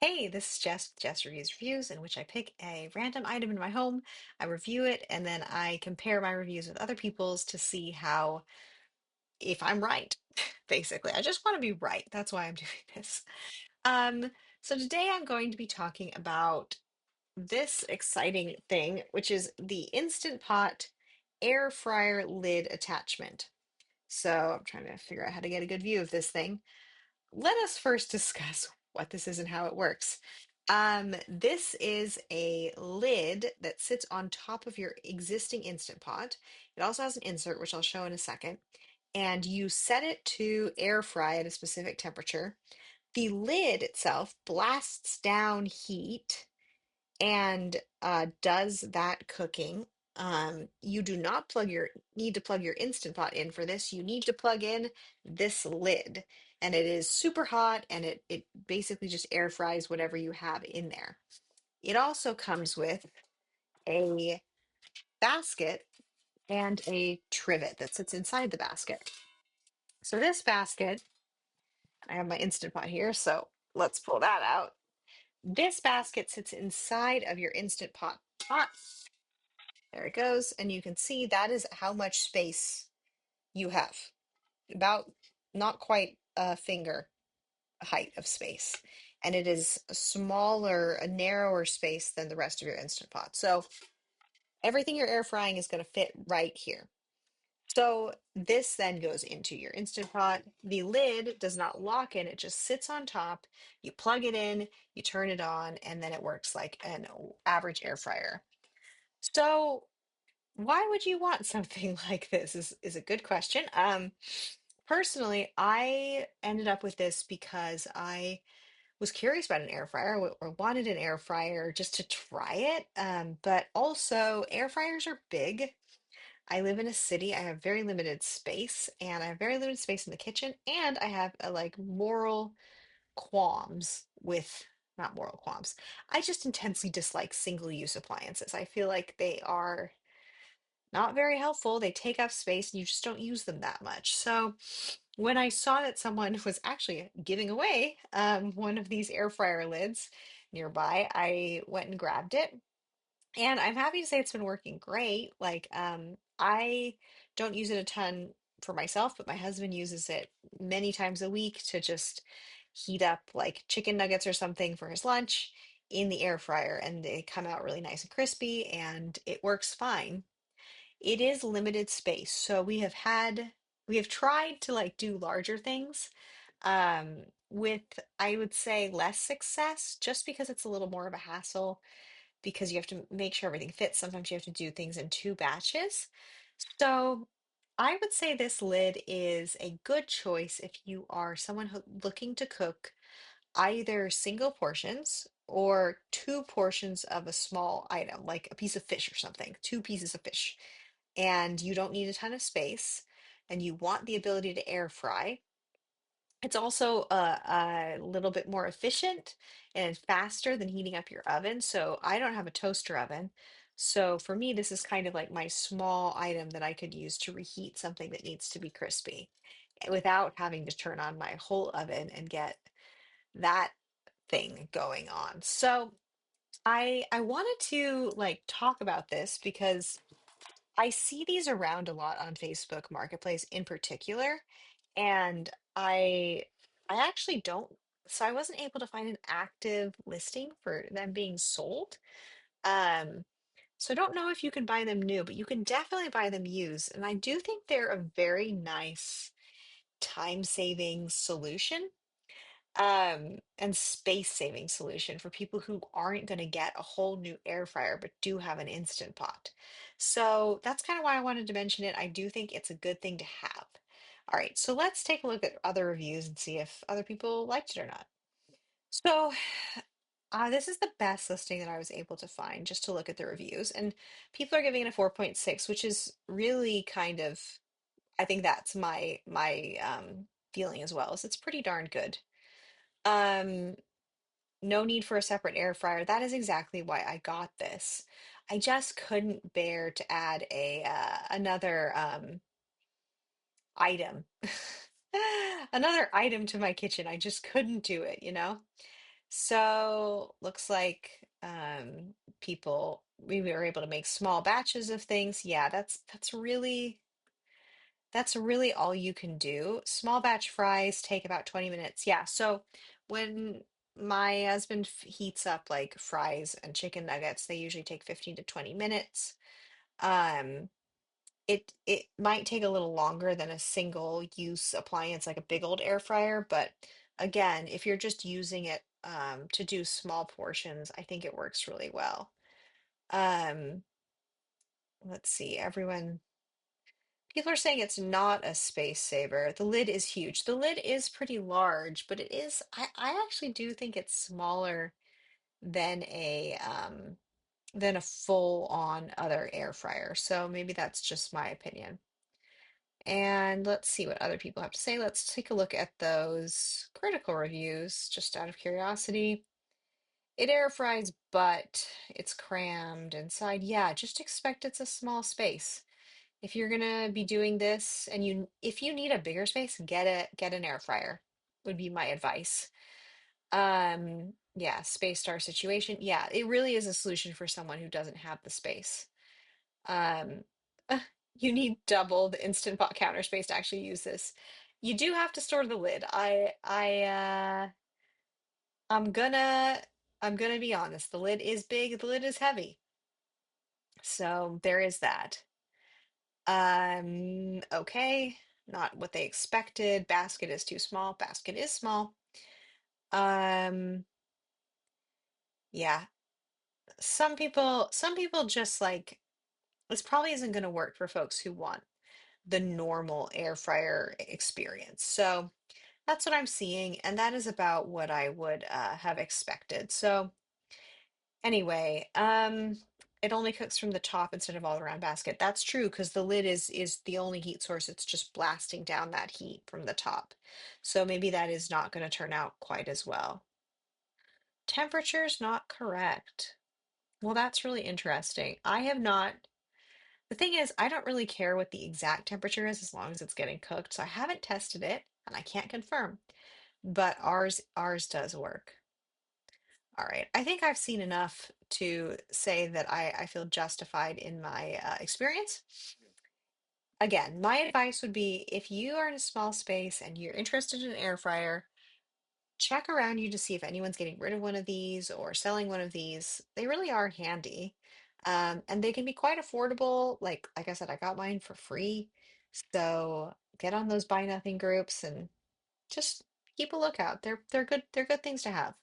Hey, this is Jess Reviews, in which I pick a random item in my home, I review it, and then I compare my reviews with other people's to see how, if I'm right, basically. I just want to be right. That's why I'm doing this. Um, so today I'm going to be talking about this exciting thing, which is the Instant Pot air fryer lid attachment. So I'm trying to figure out how to get a good view of this thing. Let us first discuss what this is and how it works. This is a lid that sits on top of your existing Instant Pot. It also has an insert, which I'll show in a second, and you set it to air fry at a specific temperature. The lid itself blasts down heat and does that cooking. You do not need to plug your Instant Pot in for this. You need to plug in this lid, and it is super hot, and it basically just air fries whatever you have in there. It also comes with a basket and a trivet that sits inside the basket. So this basket, I have my Instant Pot here, so let's pull that out. This basket sits inside of your Instant Pot. There it goes. And you can see that is how much space you have. About not quite a finger height of space. And it is a narrower space than the rest of your Instant Pot. So everything you're air frying is going to fit right here. So this then goes into your Instant Pot. The lid does not lock in, it just sits on top. You plug it in, you turn it on, and then it works like an average air fryer. So why would you want something like this is a good question. Personally, I ended up with this because I was curious about an air fryer or wanted an air fryer just to try it. But also, air fryers are big. I live in a city. I have very limited space, and I have very limited space in the kitchen, and I have like moral qualms with not moral qualms. I just intensely dislike single-use appliances. I feel like they are not very helpful. They take up space and you just don't use them that much. So when I saw that someone was actually giving away one of these air fryer lids nearby, I went and grabbed it. And I'm happy to say it's been working great. I don't use it a ton for myself, but my husband uses it many times a week to just heat up like chicken nuggets or something for his lunch in the air fryer, and they come out really nice and crispy, and it works fine. It is limited space. So we have tried to like do larger things with I would say less success just because it's a little more of a hassle because you have to make sure everything fits. Sometimes you have to do things in two batches. So I would say this lid is a good choice if you are someone looking to cook either single portions or two portions of a small item, like a piece of fish or something, two pieces of fish, and you don't need a ton of space, and you want the ability to air fry. It's also a little bit more efficient and faster than heating up your oven. So I don't have a toaster oven. So for me, this is kind of like my small item that I could use to reheat something that needs to be crispy without having to turn on my whole oven and get that thing going on. So I wanted to like talk about this because I see these around a lot on Facebook Marketplace in particular, and I actually don't, so I wasn't able to find an active listing for them being sold. Um, so I don't know if you can buy them new, but you can definitely buy them used. And I do think they're a very nice time-saving solution and space-saving solution for people who aren't going to get a whole new air fryer but do have an Instant Pot. So that's kind of why I wanted to mention it. I do think it's a good thing to have. All right, so let's take a look at other reviews and see if other people liked it or not. So this is the best listing that I was able to find just to look at the reviews, and people are giving it a 4.6, which is really kind of, I think that's my feeling as well. Is it's pretty darn good. Um, no need for a separate air fryer. That is exactly why I got this. I just couldn't bear to add a another item. Another item to my kitchen. I just couldn't do it, you know? So looks like people we were able to make small batches of things. Yeah, that's really all you can do. Small batch fries take about 20 minutes. Yeah, so when my husband heats up like fries and chicken nuggets, they usually take 15 to 20 minutes. Um, it might take a little longer than a single use appliance like a big old air fryer, but again, if you're just using it to do small portions, I think it works really well. Um, let's see, everyone, people are saying it's not a space saver. The lid is huge. The lid is pretty large, but I actually do think it's smaller than a full-on other air fryer. So maybe that's just my opinion. And let's see what other people have to say. Let's take a look at those critical reviews, just out of curiosity. It air fries, but it's crammed inside. Yeah, just expect it's a small space. If you're gonna be doing this and if you need a bigger space, get an air fryer, would be my advice. Yeah, space star situation. Yeah, it really is a solution for someone who doesn't have the space. Um, you need double the Instant Pot counter space to actually use this. You do have to store the lid. I'm gonna I'm gonna be honest. The lid is big, the lid is heavy. So there is that. Okay, not what they expected. Basket is too small. Basket is small. Um, yeah. Some people just like this probably isn't gonna work for folks who want the normal air fryer experience. So that's what I'm seeing, and that is about what I would have expected. So anyway, it only cooks from the top instead of all around basket. That's true because the lid is the only heat source. It's just blasting down that heat from the top. So maybe that is not going to turn out quite as well. Temperature's not correct. Well, that's really interesting. I have not. The thing is, I don't really care what the exact temperature is as long as it's getting cooked. So I haven't tested it and I can't confirm, but ours does work. All right. I think I've seen enough to say that I feel justified in my experience. Again, my advice would be if you are in a small space and you're interested in an air fryer, check around you to see if anyone's getting rid of one of these or selling one of these. They really are handy. And they can be quite affordable. Like I said, I got mine for free. So get on those buy nothing groups and just keep a lookout. They're good things to have.